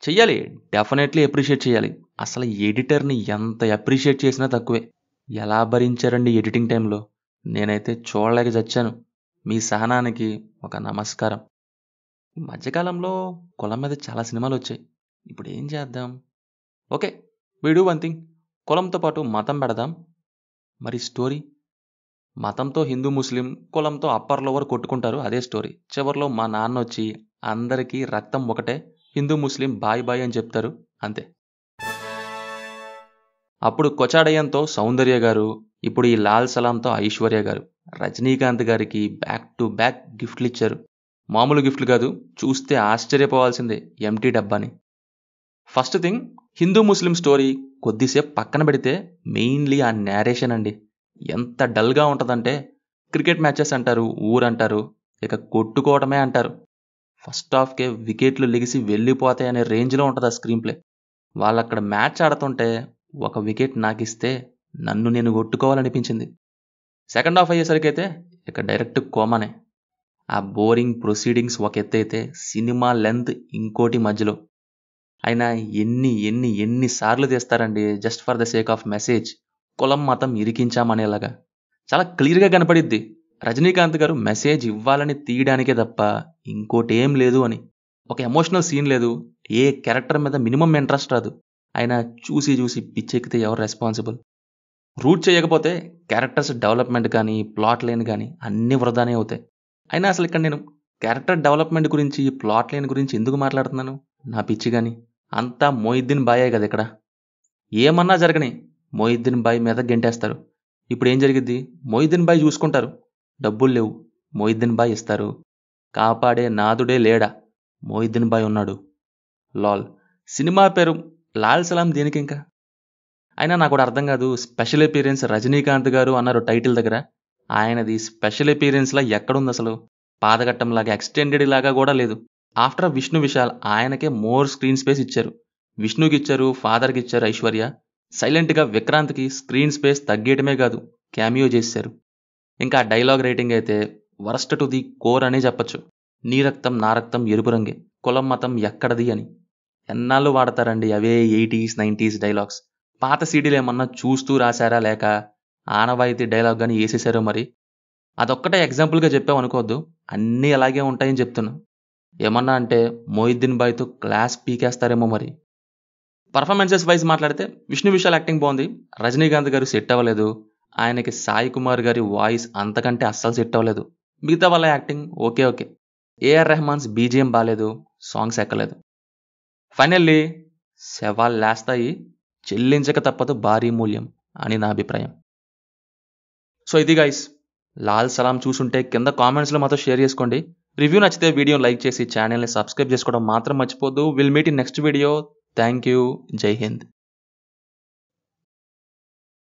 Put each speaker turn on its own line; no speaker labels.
చెయ్యాలి. Definitely appreciate చేయాలి. అసలు ఎడిటర్‌ని ఎంత అప్రిషియేట్ చేసినా తక్కువే. ఎలా భరించారండి ఎడిటింగ్ టైంలో. నేనైతే చూడలేక చచ్చాను. మీ సహనానికి ఒక నమస్కారం. ఈ మధ్య కాలంలో కులం మీద చాలా సినిమాలొచ్చాయి. ఇప్పుడేం చేద్దాం? Okay. We do one thing. కులంతో పాటు మతం పెడదాం. మరి స్టోరీ? మతంతో హిందూ, ముస్లిం, కులంతో అప్పర్, లోవర్ కొట్టుకుంటారు. అదే స్టోరీ. చివర్లో మా నాన్నొచ్చి అందరికీ రక్తం ఒకటే. హిందూ, ముస్లిం బాయ్ బాయ్ అని చెప్తారు. అంతే. అప్పుడు కొచాడయ్యంతో సౌందర్య గారు, ఇప్పుడు ఈ లాల్ సలాంతో ఐశ్వర్య గారు, రజనీకాంత్ గారికి బ్యాక్ టు బ్యాక్ గిఫ్ట్లు ఇచ్చారు. మామూలు గిఫ్ట్లు కాదు. చూస్తే ఆశ్చర్యపోవాల్సిందే ఎంటీ డబ్బాని. ఫస్ట్ థింగ్, హిందూ ముస్లిం స్టోరీ కొద్దిసేపు పక్కన పెడితే మెయిన్లీ ఆ నేరేషన్ అండి. ఎంత డల్గా ఉంటుందంటే క్రికెట్ మ్యాచెస్ అంటారు, ఊరంటారు, ఇక కొట్టుకోవటమే అంటారు. ఫస్ట్ హాఫ్కే వికెట్లు లెగిసి వెళ్ళిపోతాయనే రేంజ్లో ఉంటుంది ఆ స్క్రీన్ ప్లే. వాళ్ళక్కడ మ్యాచ్ ఆడుతుంటే ఒక వికెట్ నాకిస్తే నన్ను నేను కొట్టుకోవాలనిపించింది. సెకండ్ హాఫ్ అయ్యేసరికైతే ఇక డైరెక్ట్ కోమానే. ఆ బోరింగ్ ప్రొసీడింగ్స్ ఒక ఎత్తు అయితే సినిమా లెంత్ ఇంకోటి మధ్యలో. అయినా ఎన్నిసార్లు తీస్తారండి just for the sake of message. కులం మతం ఇరికించామనేలాగా చాలా క్లియర్గా కనపడిద్ది రజనీకాంత్ గారు మెసేజ్ ఇవ్వాలని తీయడానికే తప్ప ఇంకోటేం లేదు అని. ఒక ఎమోషనల్ సీన్ లేదు, ఏ క్యారెక్టర్ మీద మినిమం ఇంట్రెస్ట్ రాదు. అయినా చూసి పిచ్చెక్కితే ఎవరు రెస్పాన్సిబుల్? రూట్ చేయకపోతే క్యారెక్టర్స్ డెవలప్మెంట్ కానీ ప్లాట్ లైన్ కానీ అన్నీ వృధానే అవుతాయి. అయినా అసలు ఇక్కడ నేను క్యారెక్టర్ డెవలప్మెంట్ గురించి, ప్లాట్ లైన్ గురించి ఎందుకు మాట్లాడుతున్నాను? నా పిచ్చి కానీ అంతా మొయిద్దీన్ బాయే కదా ఇక్కడ. ఏమన్నా జరగని మొయిద్దీన్ బాయ్ మీద గెంటేస్తారు. ఇప్పుడు ఏం జరిగిద్ది? మొయిద్దీన్ బాయ్ చూసుకుంటారు. డబ్బులు లేవు, మొయిద్దీన్ బాయ్ ఇస్తారు. కాపాడే నాదుడే లేడా? మొయిద్దీన్ బాయ్ ఉన్నాడు. లాల్. సినిమా పేరు లాల్ సలాం దేనికి ఇంకా? అయినా నాకు కూడా అర్థం కాదు. స్పెషల్ అపీరెన్స్ రజనీకాంత్ గారు అన్నారు టైటిల్ దగ్గర. ఆయనది స్పెషల్ అపీరెన్స్లా ఎక్కడుంది అసలు? పాదఘట్టం లాగా ఎక్స్టెండెడ్ లాగా కూడా లేదు. ఆఫ్టర్ విష్ణు విశాల్ ఆయనకే మోర్ స్క్రీన్ స్పేస్ ఇచ్చారు. విష్ణుకి ఇచ్చారు, ఫాదర్కి ఇచ్చారు ఐశ్వర్య. సైలెంట్గా విక్రాంత్కి స్క్రీన్ స్పేస్ తగ్గేయటమే కాదు, క్యామియో చేశారు. ఇంకా డైలాగ్ రైటింగ్ అయితే వరస్ట్ టు ది కోర్ అనే చెప్పచ్చు. నీ రక్తం నా రక్తం ఎరుపు రంగే, కులం మతం ఎక్కడది అని. ఎన్నాళ్ళు వాడతారండి అవే 80s 90s డైలాగ్స్? పాత సీడీలు ఏమన్నా చూస్తూ రాశారా లేక ఆనవాయితీ డైలాగ్ కానీ వేసేసారో మరి? అదొక్కటే ఎగ్జాంపుల్గా చెప్పావు అనుకోవద్దు, అన్నీ అలాగే ఉంటాయని చెప్తున్నా. ఏమన్నా అంటే మొయిద్దీన్ బాయ్తో క్లాస్ పీకేస్తారేమో మరి. పర్ఫార్మెన్సెస్ వైజ్ మాట్లాడితే విష్ణు విశాల్ యాక్టింగ్ బాగుంది. రజనీకాంత్ గారు సెట్ అవ్వలేదు. ఆయనకి సాయి కుమార్ గారి వాయిస్ అంతకంటే అస్సలు సెట్ అవ్వలేదు. మిగతా వాళ్ళ acting okay. AR Rahman's BGM బాగాలేదు, సాంగ్స్ ఎక్కలేదు. ఫైనల్లీ శవాలు లేస్తాయి, చెల్లించక తప్పదు భారీ మూల్యం అని నా అభిప్రాయం. సో ఇది గైస్, లాల్ సలాం చూసుంటే కింద కామెంట్స్లో మాతో షేర్ చేసుకోండి. రివ్యూ నచ్చితే వీడియోని లైక్ చేసి ఛానల్ని సబ్స్క్రైబ్ చేసుకోవడం మాత్రం మర్చిపోద్దు. Will meet in next video. Thank you. Jai Hind.